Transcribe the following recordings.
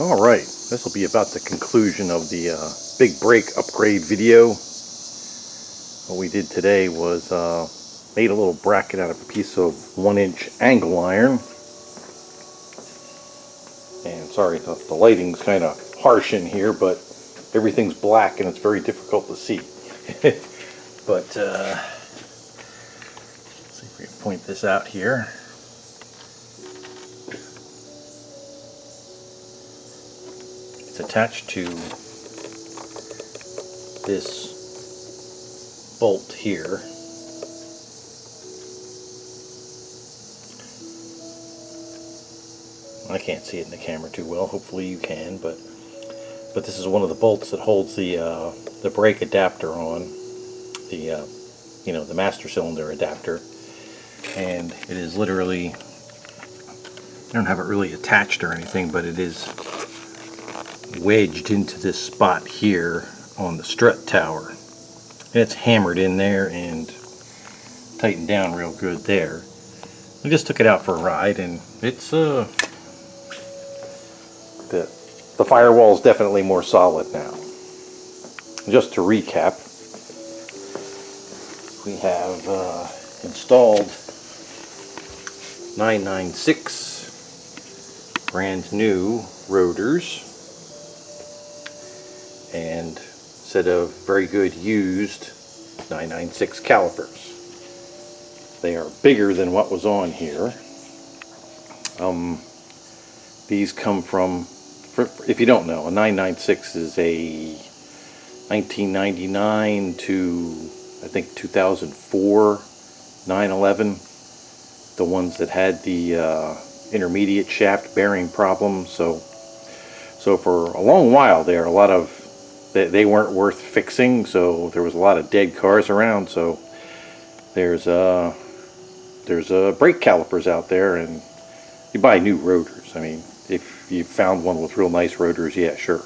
Alright, this will be about the conclusion of the big brake upgrade video. What we did today was made a little bracket out of a piece of 1-inch angle iron. And sorry, the lighting's kind of harsh in here, but everything's black and it's very difficult to see. But let's see if we can point this out here. It's attached to this bolt here. I can't see it in the camera too well. Hopefully you can, but this is one of the bolts that holds the brake adapter on, the the master cylinder adapter, and it is literally, I don't have it really attached or anything, but it is wedged into this spot here on the strut tower, and it's hammered in there and tightened down real good there. I just took it out for a ride, and it's the firewall is definitely more solid now. Just to recap, we have installed 996 brand new rotors and a set of very good used 996 calipers. They are bigger than what was on here. These come from, if you don't know, a 996 is a 1999 to I think 2004 911, the ones that had the intermediate shaft bearing problem. So for a long while there, they weren't worth fixing, so there was a lot of dead cars around. So there's brake calipers out there, and you buy new rotors. I mean, if you found one with real nice rotors, yeah, sure.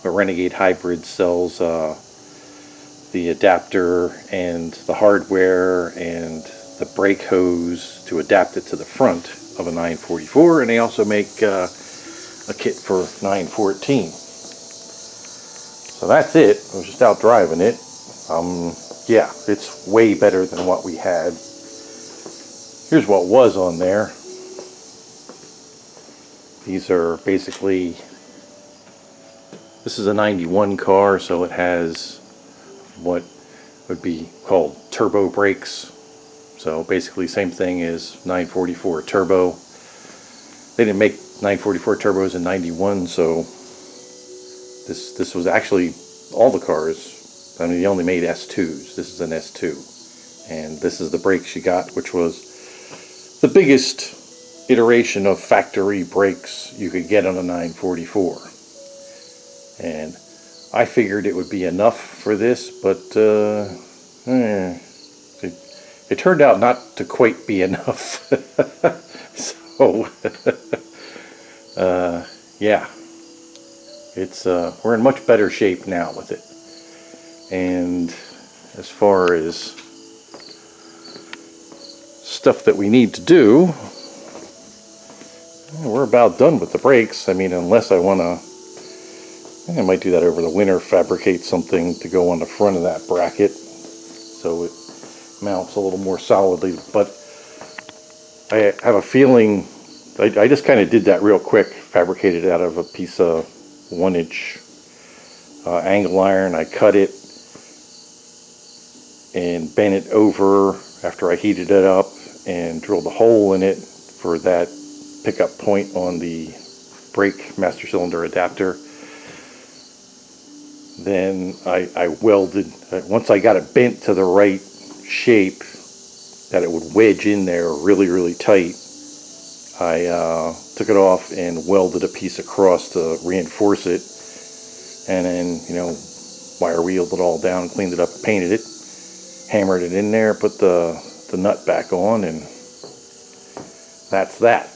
But Renegade Hybrid sells the adapter and the hardware and the brake hose to adapt it to the front of a 944, and they also make a kit for 914. So that's it. I was just out driving it. Yeah, it's way better than what we had. Here's what was on there. These are basically, this is a 91 car, so it has what would be called turbo brakes. So basically same thing as 944 turbo. They didn't make 944 turbos in 91, so this was actually all the cars. I mean, they only made S2s. This is an S2, and this is the brakes you got, which was the biggest iteration of factory brakes you could get on a 944. And I figured it would be enough for this, but it turned out not to quite be enough. So yeah, it's we're in much better shape now with it. And as far as stuff that we need to do, we're about done with the brakes. I mean, unless I might do that over the winter, fabricate something to go on the front of that bracket so it mounts a little more solidly. But I have a feeling, I just kind of did that real quick, fabricated it out of a piece of 1-inch angle iron. I cut it and bent it over after I heated it up and drilled a hole in it for that pickup point on the brake master cylinder adapter. Then I welded, once I got it bent to the right shape that it would wedge in there really tight, I took it off and welded a piece across to reinforce it, and then wire wheeled it all down, cleaned it up, painted it, hammered it in there, put the nut back on, and that's that.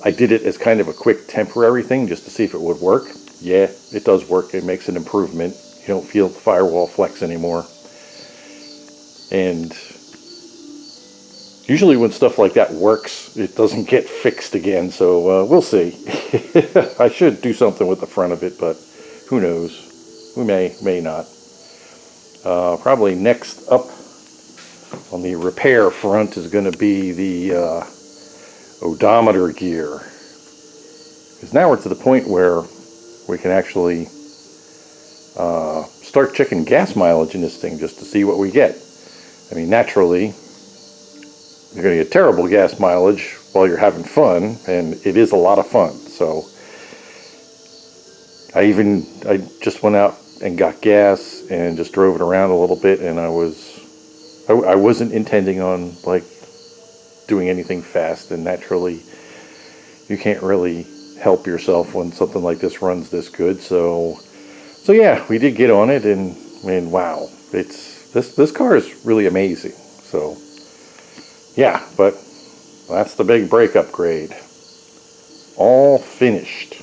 I did it as kind of a quick temporary thing just to see if it would work. Yeah, it does work. It makes an improvement. You don't feel the firewall flex anymore. And Usually when stuff like that works, it doesn't get fixed again, so we'll see. I should do something with the front of it, but who knows? We may not. Probably next up on the repair front is going to be the odometer gear. Because now we're to the point where we can actually start checking gas mileage in this thing just to see what we get. I mean, naturally, you're going to get terrible gas mileage while you're having fun, and it is a lot of fun. So I just went out and got gas and just drove it around a little bit, and I wasn't intending on like doing anything fast, and naturally you can't really help yourself when something like this runs this good. So yeah, we did get on it, and wow, this car is really amazing. So yeah, but that's the big brake upgrade. All finished.